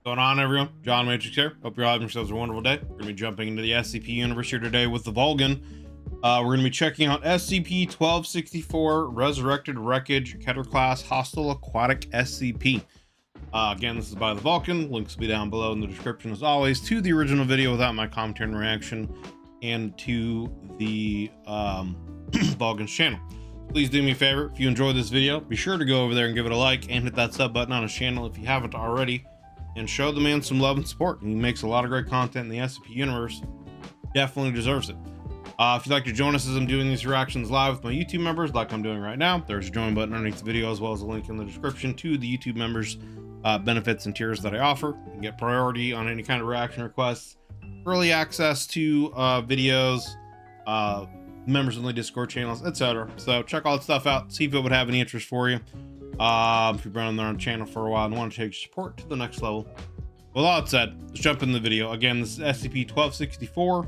Going on, everyone? John Matrix here. Hope you're all having yourselves a wonderful day. We're going to be jumping into the SCP universe here today with the Vulcan. We're going to be checking out SCP-1264, Resurrected Wreckage, Keter Class, Hostile Aquatic SCP. Again, this is by the Vulcan. Links will be down below in the description as always, to the original video without my commentary and reaction, and to the Vulcan's channel. Please do me a favor, if you enjoyed this video, be sure to go over there and give it a like and hit that sub button on his channel if you haven't already. And show the man some love and support. He makes a lot of great content in the SCP universe. Definitely deserves it. If you'd like to join us as I'm doing these reactions live with my YouTube members, like I'm doing right now, there's a join button underneath the video, as well as a link in the description to the YouTube members' benefits and tiers that I offer. You can get priority on any kind of reaction requests, early access to videos, members only Discord channels, etc. So check all that stuff out, see if it would have any interest for you. If you've been on their channel for a while and want to take your support to the next level. With all that said, let's jump in the video. Again, this is SCP-1264,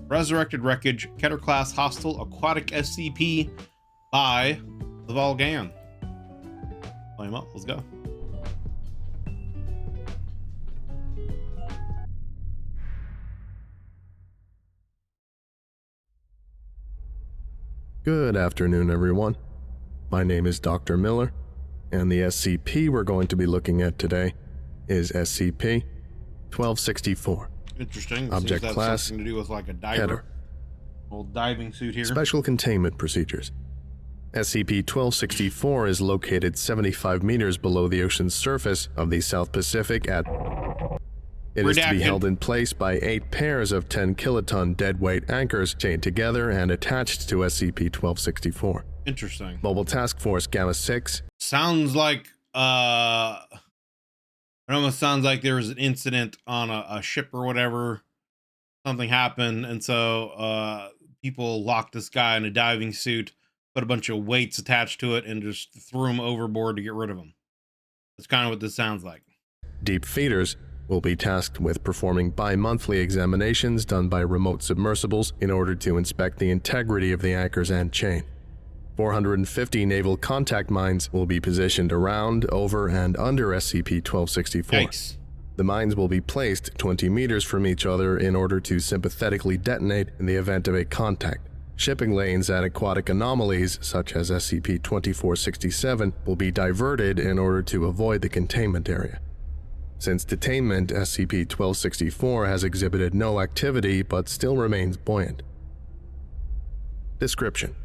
Resurrected Wreckage, Keter Class, Hostile Aquatic SCP by the Vulcan. Play him up, let's go. Good afternoon, everyone. My name is Dr. Miller, and the SCP we're going to be looking at today is SCP-1264. Interesting. Object class, something to do with like a diver. Keter. Old diving suit here. Special containment procedures. SCP-1264 is located 75 meters below the ocean's surface of the South Pacific at... It is to be held in place by 8 pairs of 10 kiloton deadweight anchors chained together and attached to SCP-1264. Interesting. Mobile Task Force Gamma 6. Sounds like it almost sounds like there was an incident on a ship or whatever. Something happened, and so people locked this guy in a diving suit, put a bunch of weights attached to it, and just threw him overboard to get rid of him. That's kind of what this sounds like. Deep feeders will be tasked with performing bi-monthly examinations done by remote submersibles in order to inspect the integrity of the anchors and chain. 450 naval contact mines will be positioned around, over, and under SCP-1264. Yikes. The mines will be placed 20 meters from each other in order to sympathetically detonate in the event of a contact. Shipping lanes at aquatic anomalies, such as SCP-2467, will be diverted in order to avoid the containment area. Since detainment, SCP-1264 has exhibited no activity but still remains buoyant. Description: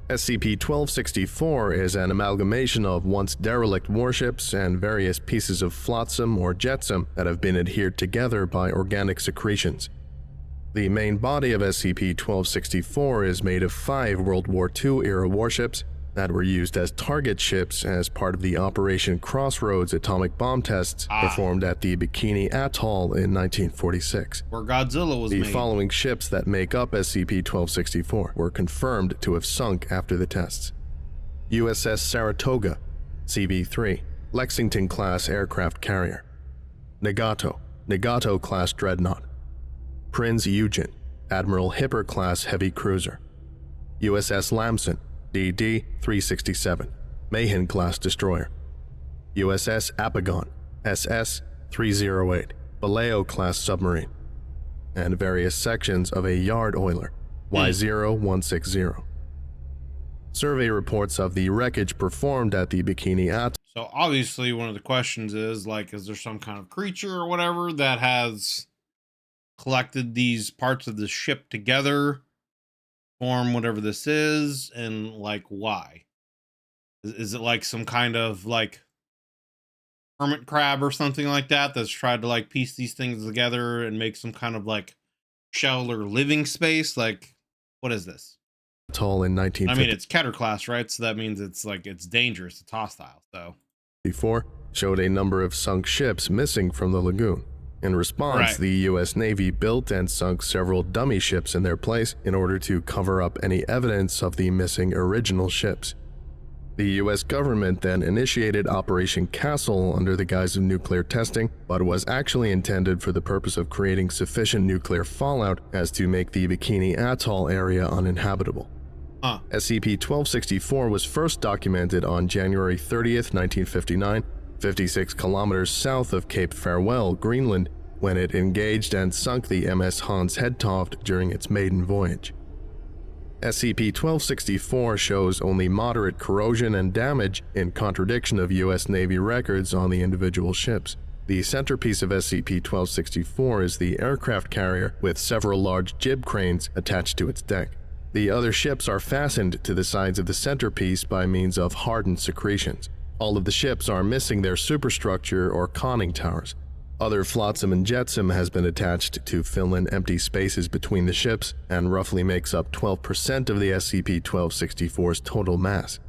SCP-1264 is an amalgamation of once derelict warships and various pieces of flotsam or jetsam that have been adhered together by organic secretions. The main body of SCP-1264 is made of 5 World War II-era warships that were used as target ships as part of the Operation Crossroads atomic bomb tests performed at the Bikini Atoll in 1946. Where Godzilla was made. The following ships that make up SCP-1264 were confirmed to have sunk after the tests: USS Saratoga, CV-3, Lexington-class aircraft carrier; Nagato, Nagato-class dreadnought; Prince Eugen, Admiral Hipper-class heavy cruiser; USS Lamson, DD-367, Mahan-class destroyer; USS Apagon, SS-308, Vallejo-class submarine; and various sections of a yard oiler, Y0160. Survey reports of the wreckage performed at the Bikini Atoll. So obviously one of the questions is, like, is there some kind of creature or whatever that has collected these parts of the ship together, form whatever this is, and like why? Is it like some kind of like hermit crab or something like that that's tried to like piece these things together and make some kind of like shell or living space? Like, what is this? Atoll in 1950. I mean, it's Keter class, right? So that means it's like, it's dangerous, it's hostile. So before showed a number of sunk ships missing from the lagoon. In response, the U.S. Navy built and sunk several dummy ships in their place in order to cover up any evidence of the missing original ships. The U.S. government then initiated Operation Castle under the guise of nuclear testing, but was actually intended for the purpose of creating sufficient nuclear fallout as to make the Bikini Atoll area uninhabitable. SCP-1264 was first documented on January 30th, 1959, 56 kilometers south of Cape Farewell, Greenland, when it engaged and sunk the MS Hans Hedtoft during its maiden voyage. SCP-1264 shows only moderate corrosion and damage, in contradiction of U.S. Navy records on the individual ships. The centerpiece of SCP-1264 is the aircraft carrier with several large jib cranes attached to its deck. The other ships are fastened to the sides of the centerpiece by means of hardened secretions. All of the ships are missing their superstructure or conning towers. Other flotsam and jetsam has been attached to fill in empty spaces between the ships and roughly makes up 12% of the SCP-1264's total mass.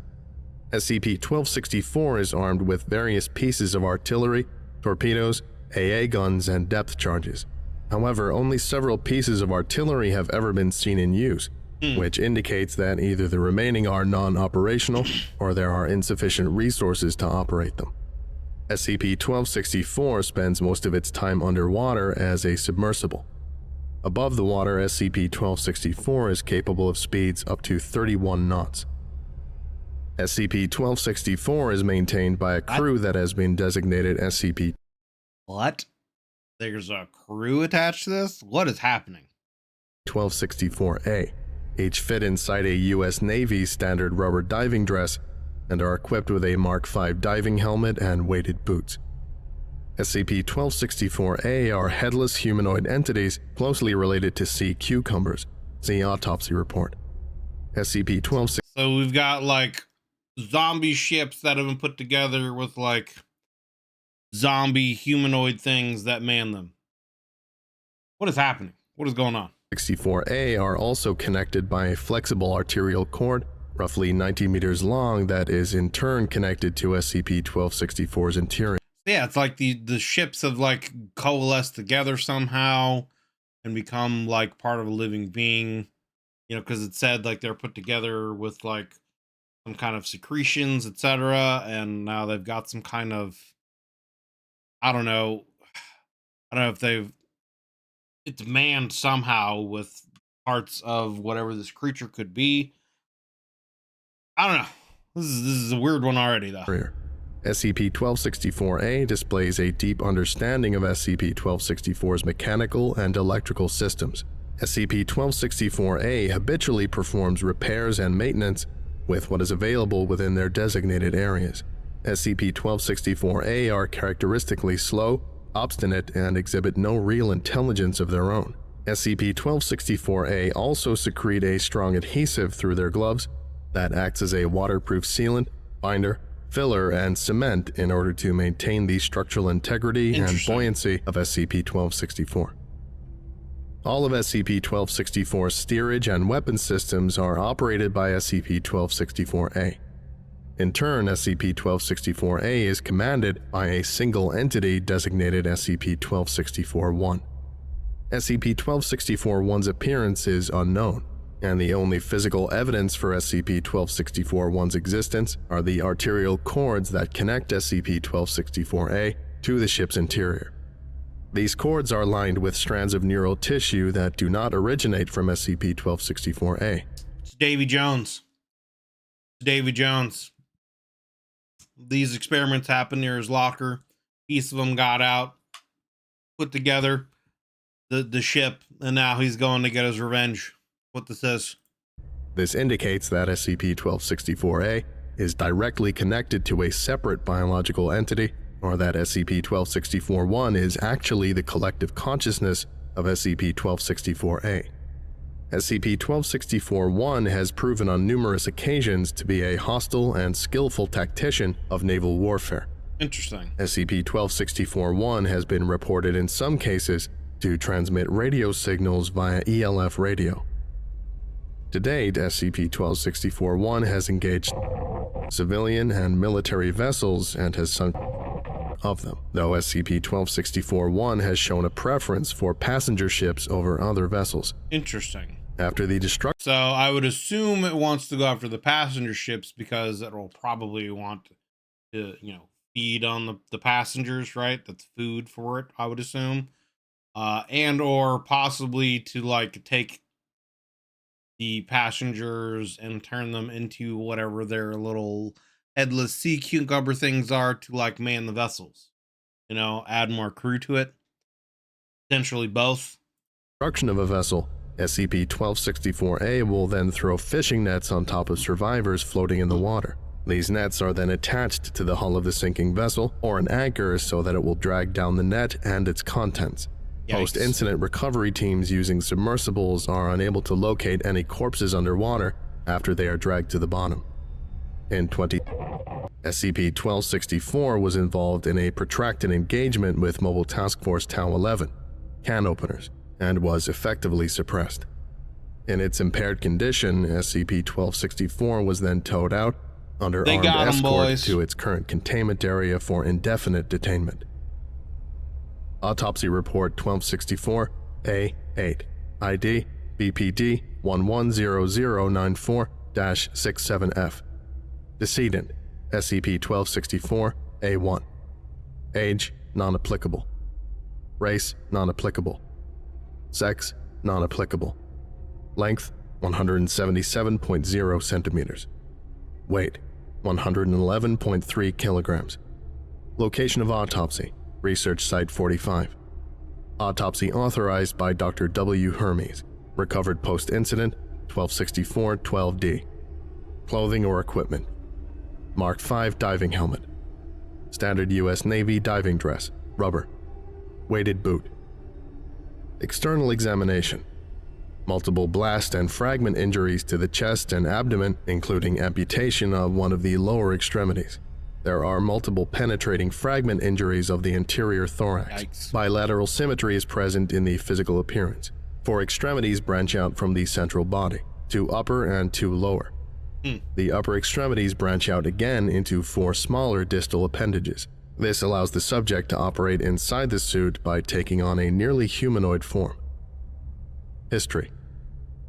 SCP-1264 is armed with various pieces of artillery, torpedoes, AA guns, and depth charges. However, only several pieces of artillery have ever been seen in use, which indicates that either the remaining are non-operational or there are insufficient resources to operate them. SCP-1264 spends most of its time underwater as a submersible. Above the water, SCP-1264 is capable of speeds up to 31 knots. SCP-1264 is maintained by a crew that has been designated SCP. What? There's a crew attached to this? What is happening? 1264-A, each fit inside a U.S. Navy standard rubber diving dress and are equipped with a Mark V diving helmet and weighted boots. SCP-1264-A are headless humanoid entities closely related to sea cucumbers. See autopsy report. SCP-1264. So we've got like zombie ships that have been put together with like zombie humanoid things that man them. What is happening? What is going on? 64-A are also connected by a flexible arterial cord, roughly 90 meters long, that is in turn connected to SCP-1264's interior. Yeah, it's like the ships have like coalesced together somehow and become like part of a living being, you know, because it said like they're put together with like some kind of secretions, etc. And now they've got some kind of, I don't know if it's manned somehow with parts of whatever this creature could be. I don't know. This is a weird one already, though. SCP-1264-A displays a deep understanding of SCP-1264's mechanical and electrical systems. SCP-1264-A habitually performs repairs and maintenance with what is available within their designated areas. SCP-1264-A are characteristically slow, obstinate, and exhibit no real intelligence of their own. SCP-1264-A also secrete a strong adhesive through their gloves that acts as a waterproof sealant, binder, filler, and cement in order to maintain the structural integrity and buoyancy of SCP-1264. All of SCP-1264's steerage and weapon systems are operated by SCP-1264-A. In turn, SCP-1264-A is commanded by a single entity designated SCP-1264-1. SCP-1264-1's appearance is unknown, and the only physical evidence for SCP-1264-1's existence are the arterial cords that connect SCP-1264-A to the ship's interior. These cords are lined with strands of neural tissue that do not originate from SCP-1264-A. It's Davy Jones. Davy Jones. These experiments happened near his locker. Piece of them got out, put together the ship, and now he's going to get his revenge. What this is. This indicates that SCP-1264-A is directly connected to a separate biological entity, or that SCP-1264-1 is actually the collective consciousness of SCP-1264-A. SCP-1264-1 has proven on numerous occasions to be a hostile and skillful tactician of naval warfare. Interesting. SCP-1264-1 has been reported in some cases to transmit radio signals via ELF radio. To date, SCP-1264-1 has engaged civilian and military vessels and has sunk of them, though SCP-1264-1 has shown a preference for passenger ships over other vessels. Interesting. After the destruction, so I would assume it wants to go after the passenger ships because it'll probably want to, you know, feed on the passengers, right? That's food for it, I would assume. And or possibly to like take the passengers and turn them into whatever their little headless sea cucumber things are to like man the vessels. You know, add more crew to it. Potentially both. Construction of a vessel, SCP-1264-A will then throw fishing nets on top of survivors floating in the water. These nets are then attached to the hull of the sinking vessel or an anchor so that it will drag down the net and its contents. Yikes. Post-incident recovery teams using submersibles are unable to locate any corpses underwater after they are dragged to the bottom. In SCP-1264 was involved in a protracted engagement with Mobile Task Force Tau 11, can openers, and was effectively suppressed. In its impaired condition, SCP-1264 was then towed out under armed escort to its current containment area for indefinite detainment. Autopsy Report 1264-A8, ID BPD 110094-67F. Decedent, SCP-1264-A1. Age, non-applicable. Race, non-applicable. Sex, non-applicable. Length, 177.0 centimeters. Weight, 111.3 kilograms. Location of autopsy, Research Site 45. Autopsy authorized by Dr. W. Hermes. Recovered post-incident, 1264-12D. Clothing or equipment. Mark V diving helmet. Standard U.S. Navy diving dress, rubber. Weighted boot. External examination. Multiple blast and fragment injuries to the chest and abdomen, including amputation of one of the lower extremities. There are multiple penetrating fragment injuries of the interior thorax. Yikes. Bilateral symmetry is present in the physical appearance. 4 extremities branch out from the central body, 2 upper and 2 lower. The upper extremities branch out again into 4 smaller distal appendages. This allows the subject to operate inside the suit by taking on a nearly humanoid form. History: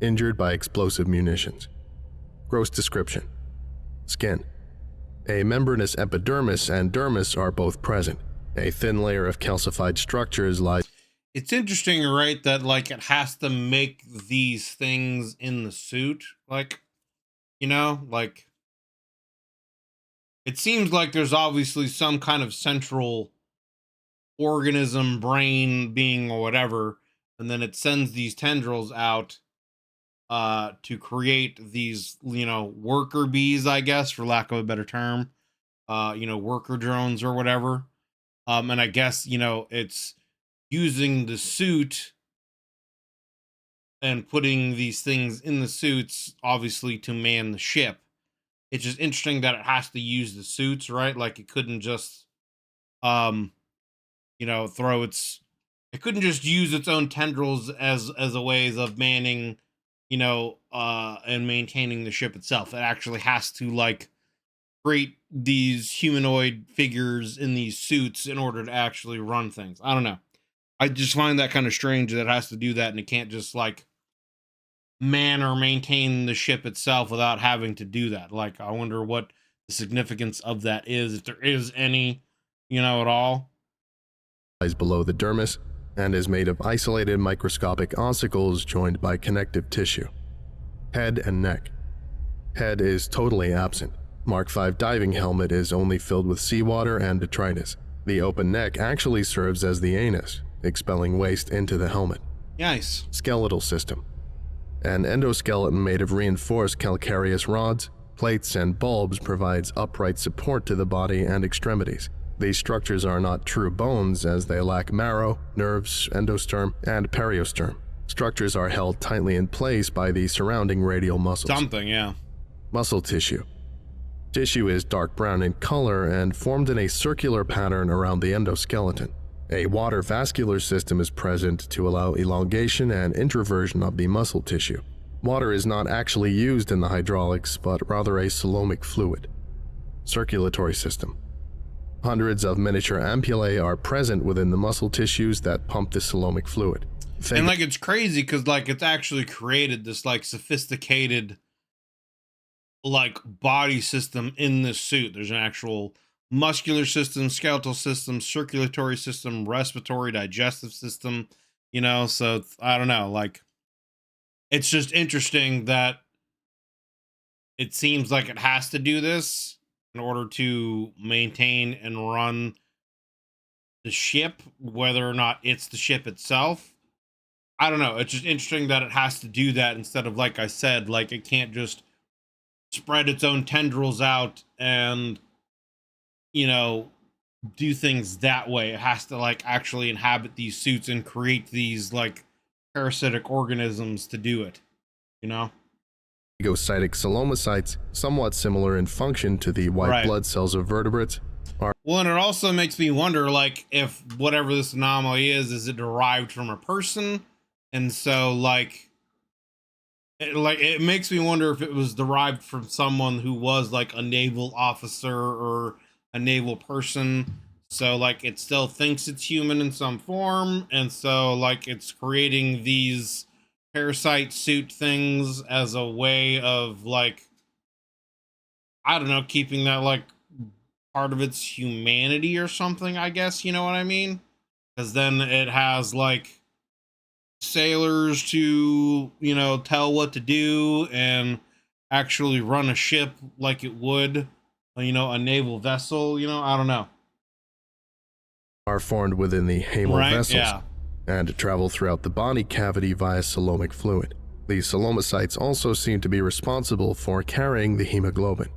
injured by explosive munitions. Gross description: skin. A membranous epidermis and dermis are both present. A thin layer of calcified structures lies. It's interesting, right, that like it has to make these things in the suit, like, you know, like it seems like there's obviously some kind of central organism, brain, being, or whatever, and then it sends these tendrils out to create these, you know, worker bees, I guess, for lack of a better term, you know, worker drones or whatever. And I guess, you know, it's using the suit and putting these things in the suits, obviously, to man the ship. It's just interesting that it has to use the suits, right? Like it couldn't just, you know, it couldn't just use its own tendrils as a ways of manning, you know, and maintaining the ship itself. It actually has to like create these humanoid figures in these suits in order to actually run things. I don't know. I just find that kind of strange that it has to do that and it can't just like man or maintain the ship itself without having to do that. Like, I wonder what the significance of that is, if there is any, you know, at all. Lies below the dermis and is made of isolated microscopic ossicles joined by connective tissue. Head and neck. Head is totally absent. Mark V diving helmet is only filled with seawater and detritus. The open neck actually serves as the anus, expelling waste into the helmet. Nice. Skeletal system. An endoskeleton made of reinforced calcareous rods, plates, and bulbs provides upright support to the body and extremities. These structures are not true bones as they lack marrow, nerves, endostome, and periostome. Structures are held tightly in place by the surrounding radial muscles. Something, yeah. Muscle tissue. Tissue is dark brown in color and formed in a circular pattern around the endoskeleton. A water vascular system is present to allow elongation and introversion of the muscle tissue. Water is not actually used in the hydraulics, but rather a coelomic fluid. Circulatory system. Hundreds of miniature ampullae are present within the muscle tissues that pump the coelomic fluid. And like it's crazy because like it's actually created this like sophisticated like body system in this suit. There's an actual muscular system, skeletal system, circulatory system, respiratory, digestive system, you know, so I don't know, like it's just interesting that it seems like it has to do this. in order to maintain and run the ship, whether or not it's the ship itself. I don't know. It's just interesting that it has to do that instead of, like I said, like it can't just spread its own tendrils out and, you know, do things that way. It has to like actually inhabit these suits and create these like parasitic organisms to do it, you know? Phagocytic celomocytes, somewhat similar in function to the white blood cells of vertebrates, are... Well, and it also makes me wonder, like, if whatever this anomaly is it derived from a person? And so, like, it makes me wonder if it was derived from someone who was, like, a naval officer or a naval person. So, like, it still thinks it's human in some form. And so, like, it's creating these parasite suit things as a way of, like, I don't know, keeping that like part of its humanity or something, I guess, you know what I mean? Because then it has like sailors to, you know, tell what to do and actually run a ship like it would, you know, a naval vessel, you know, I don't know. Are formed within the haemal vessels. Yeah. And travel throughout the body cavity via coelomic fluid. These coelomocytes also seem to be responsible for carrying the hemoglobin.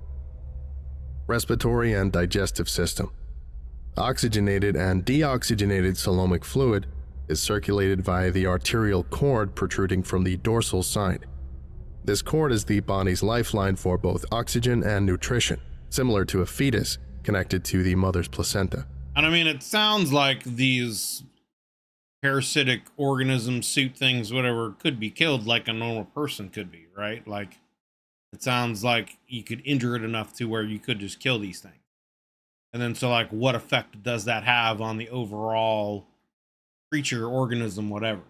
Respiratory and digestive system. Oxygenated and deoxygenated coelomic fluid is circulated via the arterial cord protruding from the dorsal side. This cord is the body's lifeline for both oxygen and nutrition, similar to a fetus connected to the mother's placenta. And I mean, it sounds like these parasitic organisms, suit things, whatever, could be killed like a normal person could be, right? Like, it sounds like you could injure it enough to where you could just kill these things. And then, so like, what effect does that have on the overall creature, organism, whatever,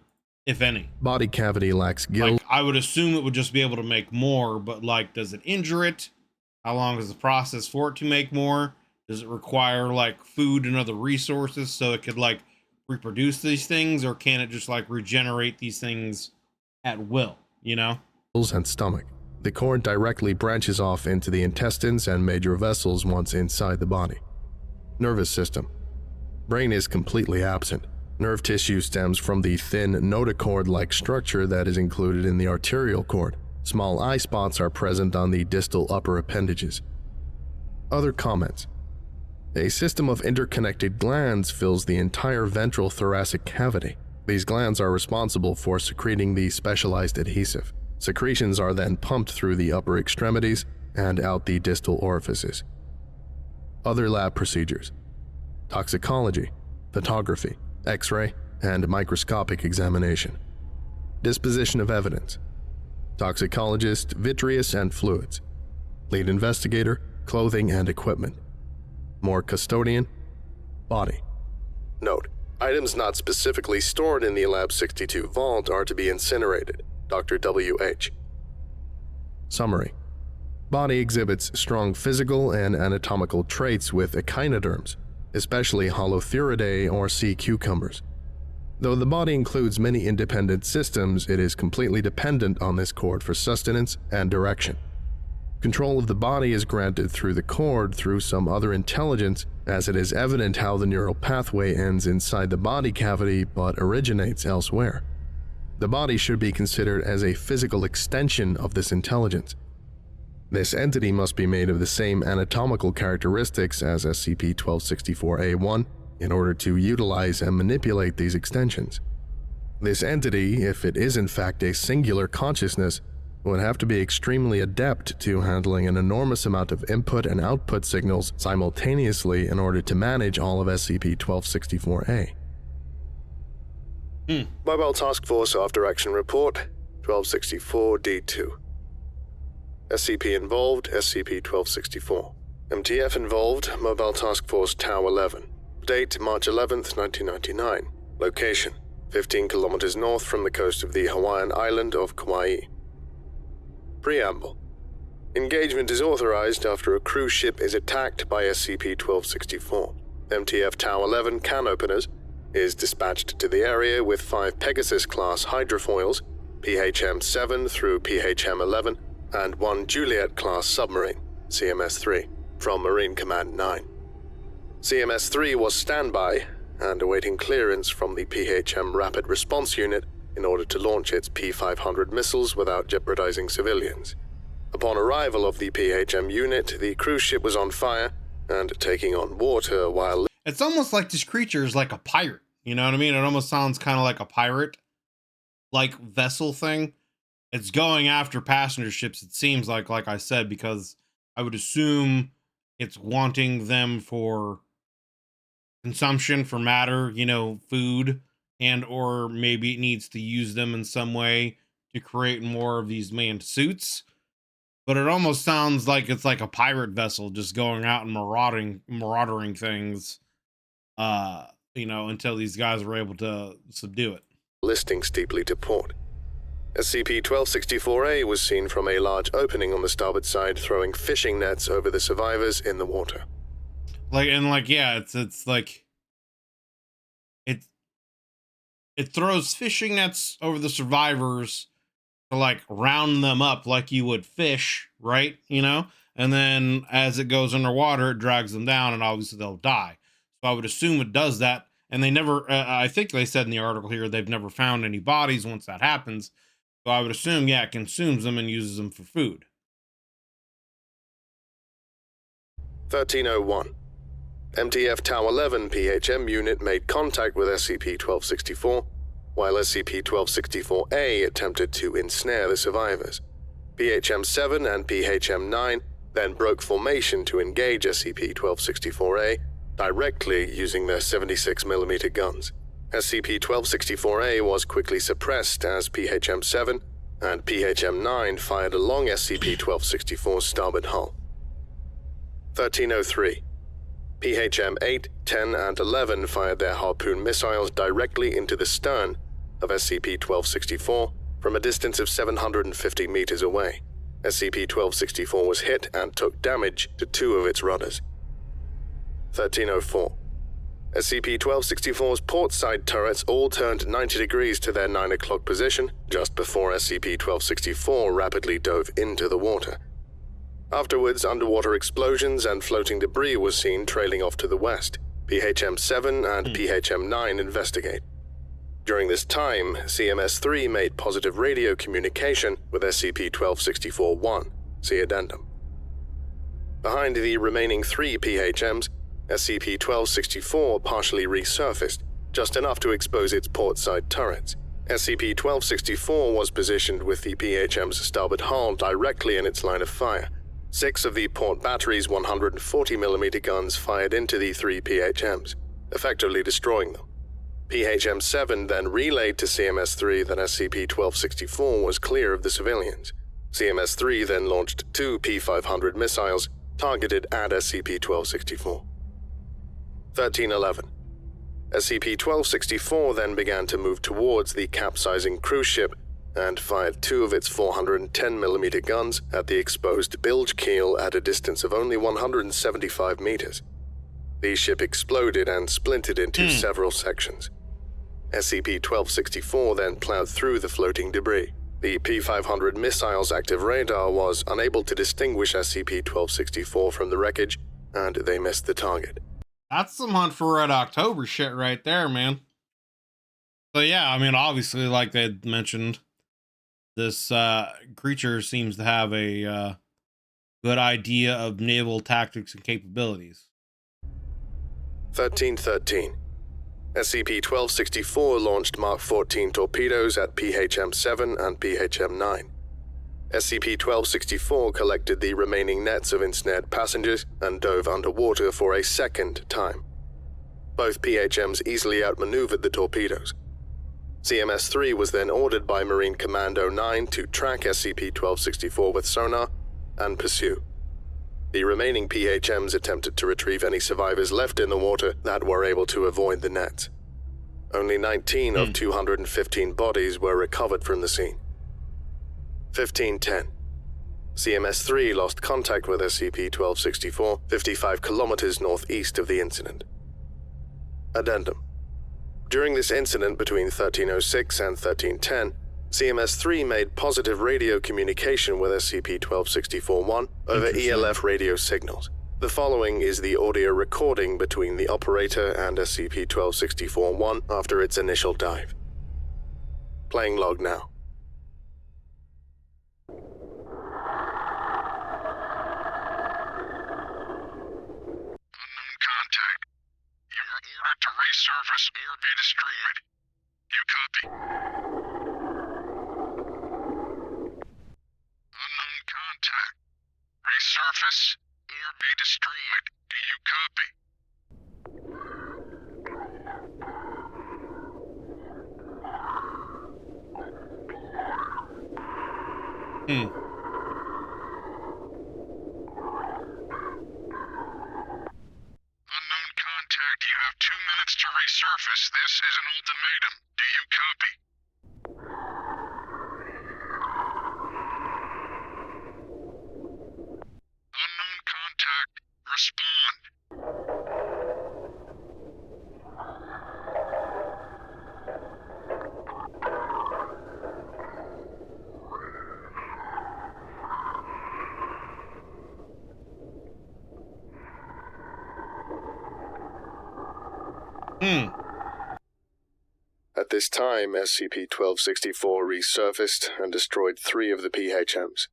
if any? Body cavity lacks gills. Like, I would assume it would just be able to make more, but like, does it injure it? How long is the process for it to make more? Does it require like food and other resources so it could like reproduce these things, or can it just like regenerate these things at will, you know? And stomach. The cord directly branches off into the intestines and major vessels once inside the body. Nervous system. Brain is completely absent. Nerve tissue stems from the thin notochord-like structure that is included in the arterial cord. Small eye spots are present on the distal upper appendages. Other comments. A system of interconnected glands fills the entire ventral thoracic cavity. These glands are responsible for secreting the specialized adhesive. Secretions are then pumped through the upper extremities and out the distal orifices. Other lab procedures: toxicology, photography, X-ray, and microscopic examination. Disposition of evidence: toxicologist, vitreous and fluids. Lead investigator, clothing and equipment. More custodian, body. Note: items not specifically stored in the Lab 62 vault are to be incinerated. Dr. W.H. Summary: body exhibits strong physical and anatomical traits with echinoderms, especially Holothuridae or sea cucumbers. Though the body includes many independent systems, it is completely dependent on this cord for sustenance and direction. Control of the body is granted through the cord through some other intelligence, as it is evident how the neural pathway ends inside the body cavity but originates elsewhere. The body should be considered as a physical extension of this intelligence. This entity must be made of the same anatomical characteristics as SCP-1264-A1 in order to utilize and manipulate these extensions. This entity, if it is in fact a singular consciousness, would have to be extremely adept to handling an enormous amount of input and output signals simultaneously in order to manage all of SCP-1264-A. Mobile Task Force After Action Report, 1264-D2. SCP involved, SCP-1264. MTF involved, Mobile Task Force Tau 11. Date, March 11th, 1999. Location, 15 kilometers north from the coast of the Hawaiian island of Kauai. Preamble. Engagement is authorized after a cruise ship is attacked by SCP-1264. MTF Tau 11 can openers is dispatched to the area with 5 Pegasus-class hydrofoils, PHM-7 through PHM-11, and 1 Juliet-class submarine, CMS-3. from Marine Command 9. CMS-3 was standby and awaiting clearance from the PHM Rapid Response Unit in order to launch its P-500 missiles without jeopardizing civilians. Upon arrival of the PHM unit, the cruise ship was on fire and taking on water while... It's almost like this creature is like a pirate. You know what I mean? It almost sounds kind of like a pirate, like vessel thing. It's going after passenger ships, it seems like I said, because I would assume it's wanting them for consumption, for matter, you know, food, and or maybe it needs to use them in some way to create more of these manned suits. But it almost sounds like it's like a pirate vessel just going out and marauding things, you know, until these guys were able to subdue it. Listing steeply to port. SCP-1264-A was seen from a large opening on the starboard side, throwing fishing nets over the survivors in the water. Yeah, it's like it throws fishing nets over the survivors to like round them up like you would fish, right? You know, and then as it goes underwater, it drags them down, and obviously they'll die. So I would assume it does that. And they never, I think they said in the article here, they've never found any bodies once that happens. So I would assume, yeah, it consumes them and uses them for food. 1301. MTF Tau 11 PHM unit made contact with SCP-1264, while SCP-1264-A attempted to ensnare the survivors. PHM-7 and PHM-9 then broke formation to engage SCP-1264-A directly using their 76mm guns. SCP-1264-A was quickly suppressed as PHM-7 and PHM-9 fired along SCP-1264's starboard hull. 1303. PHM-8, 10, and 11 fired their harpoon missiles directly into the stern of SCP-1264 from a distance of 750 meters away. SCP-1264 was hit and took damage to 2 of its rudders. 1304. SCP-1264's port side turrets all turned 90 degrees to their 9 o'clock position just before SCP-1264 rapidly dove into the water. Afterwards, underwater explosions and floating debris was seen trailing off to the west. PHM-7 and PHM-9 investigate. During this time, CMS-3 made positive radio communication with SCP-1264-1. See addendum. Behind the remaining 3 PHMs, SCP-1264 partially resurfaced, just enough to expose its port-side turrets. SCP-1264 was positioned with the PHM's starboard hull directly in its line of fire. 6 of the port battery's 140mm guns fired into the 3 PHMs, effectively destroying them. PHM-7 then relayed to CMS-3 that SCP-1264 was clear of the civilians. CMS-3 then launched 2 P-500 missiles targeted at SCP-1264. 1311. SCP-1264 then began to move towards the capsizing cruise ship and fired 2 of its 410mm guns at the exposed bilge keel at a distance of only 175 meters. The ship exploded and splintered into several sections. SCP-1264 then plowed through the floating debris. The P-500 missile's active radar was unable to distinguish SCP-1264 from the wreckage, and they missed the target. That's some Hunt for Red October shit right there, man. So yeah, I mean, obviously, like they mentioned, this creature seems to have a good idea of naval tactics and capabilities. 1313. SCP-1264 launched Mark 14 torpedoes at PHM-7 and PHM-9. SCP-1264 collected the remaining nets of ensnared passengers and dove underwater for a second time. Both PHMs easily outmaneuvered the torpedoes. CMS-3 was then ordered by Marine Commando 9 to track SCP-1264 with sonar and pursue. The remaining PHMs attempted to retrieve any survivors left in the water that were able to avoid the nets. Only 19 of 215 bodies were recovered from the scene. 1510. CMS-3 lost contact with SCP-1264 55 kilometers northeast of the incident. Addendum. During this incident between 1306 and 1310, CMS-3 made positive radio communication with SCP-1264-1 over ELF radio signals. The following is the audio recording between the operator and SCP-1264-1 after its initial dive. Playing log now. Unknown contact. You are ordered to resurface or be destroyed. You copy? Unknown contact. Resurface or be destroyed. Do you copy? Unknown contact, you have 2 minutes to resurface. This is an ultimatum. Do you copy? Unknown contact, respond. At this time, SCP-1264 resurfaced and destroyed 3 of the PHMs.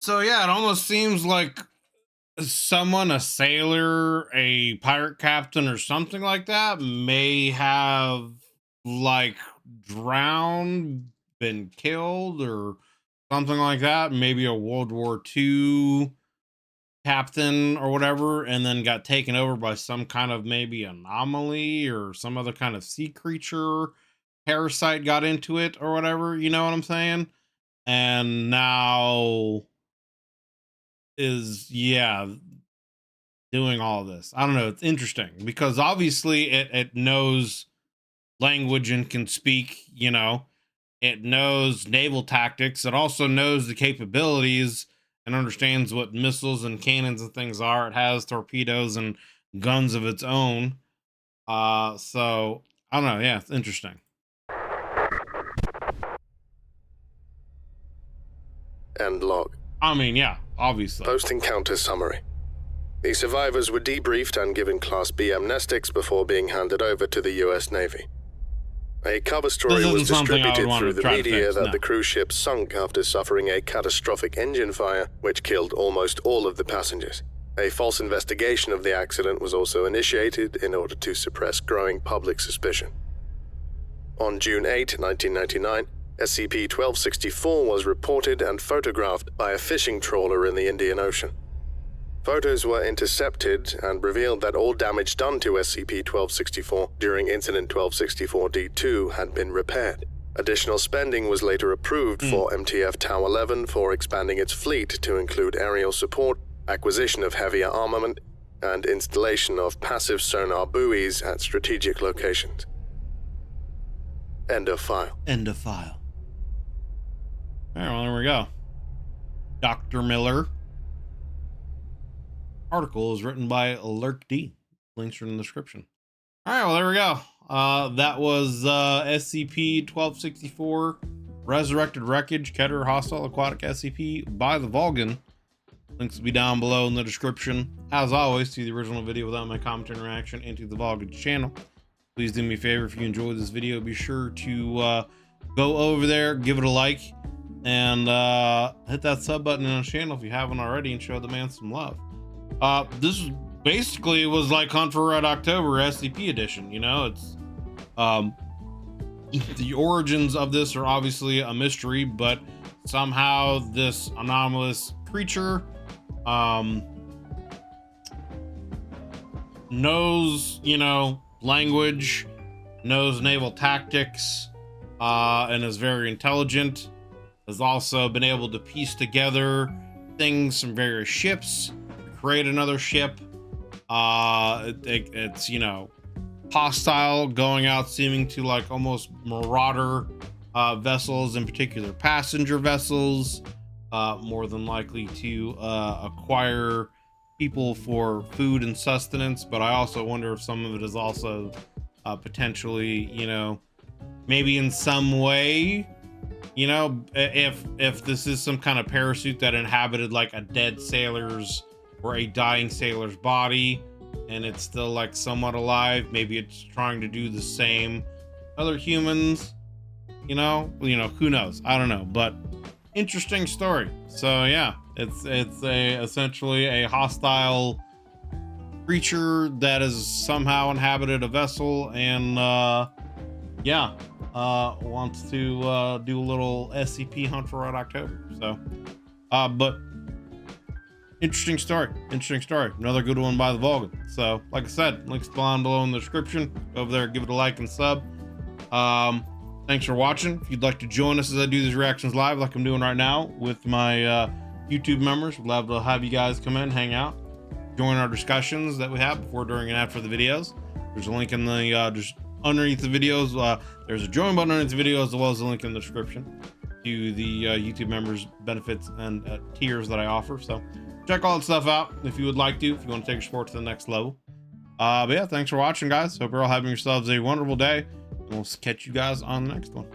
So yeah, it almost seems like someone, a sailor, a pirate captain, or something like that, may have like drowned, been killed, or something like that. Maybe a World War II captain or whatever, and then got taken over by some kind of maybe anomaly or some other kind of sea creature, parasite got into it or whatever. You know what I'm saying? And now is doing all this. I don't know, it's interesting because obviously it knows language and can speak, it knows naval tactics, it also knows the capabilities and understands what missiles and cannons and things are. It has torpedoes and guns of its own. So I don't know, yeah, it's interesting. End log. I mean, yeah, obviously. Post-encounter summary. The survivors were debriefed and given Class B amnestics before being handed over to the U.S. Navy. A cover story was distributed through the media that the cruise ship sunk after suffering a catastrophic engine fire, which killed almost all of the passengers. A false investigation of the accident was also initiated in order to suppress growing public suspicion. On June 8, 1999, SCP-1264 was reported and photographed by a fishing trawler in the Indian Ocean. Photos were intercepted and revealed that all damage done to SCP-1264 during Incident 1264-D2 had been repaired. Additional spending was later approved for MTF Tau 11 for expanding its fleet to include aerial support, acquisition of heavier armament, and installation of passive sonar buoys at strategic locations. End of file. End of file. All right, well, there we go. Dr. Miller. Article is written by Lurk D. Links are in the description. All right, well, there we go. That was SCP-1264 Resurrected Wreckage, Keter Hostile Aquatic SCP by the Volgan. Links will be down below in the description. As always, to the original video without my commentary and reaction into the Volgan channel. Please do me a favor, if you enjoyed this video, be sure to go over there, give it a like, and hit that sub button on the channel if you haven't already, and show the man some love. This basically was like Hunt for Red October SCP edition. It's the origins of this are obviously a mystery, but somehow this anomalous creature knows language, knows naval tactics, and is very intelligent. Has also been able to piece together things from various ships, create another ship. It's hostile, going out seeming to like almost marauder vessels, in particular passenger vessels, more than likely to acquire people for food and sustenance. But I also wonder if some of it is also potentially maybe in some way, you know, if this is some kind of parachute that inhabited like a dead sailor's or a dying sailor's body, and it's still like somewhat alive, maybe it's trying to do the same other humans, you know, who knows? I don't know, but interesting story. So yeah, it's essentially a hostile creature that has somehow inhabited a vessel and wants to do a little SCP hunt for Red October. So but interesting story. Another good one by the Vulcan. So like I said, links down below in the description. Go over there, give it a like and sub. Thanks for watching. If you'd like to join us as I do these reactions live like I'm doing right now with my YouTube members, we'd love to have you guys come in, hang out, join our discussions that we have before, during, and after the videos. There's a link in the just underneath the videos. There's a join button underneath the video, as well as a link in the description to the YouTube members benefits and tiers that I offer. So check all that stuff out if you would like to, if you want to take your sport to the next level. But yeah, thanks for watching, guys. Hope you're all having yourselves a wonderful day, and we'll catch you guys on the next one.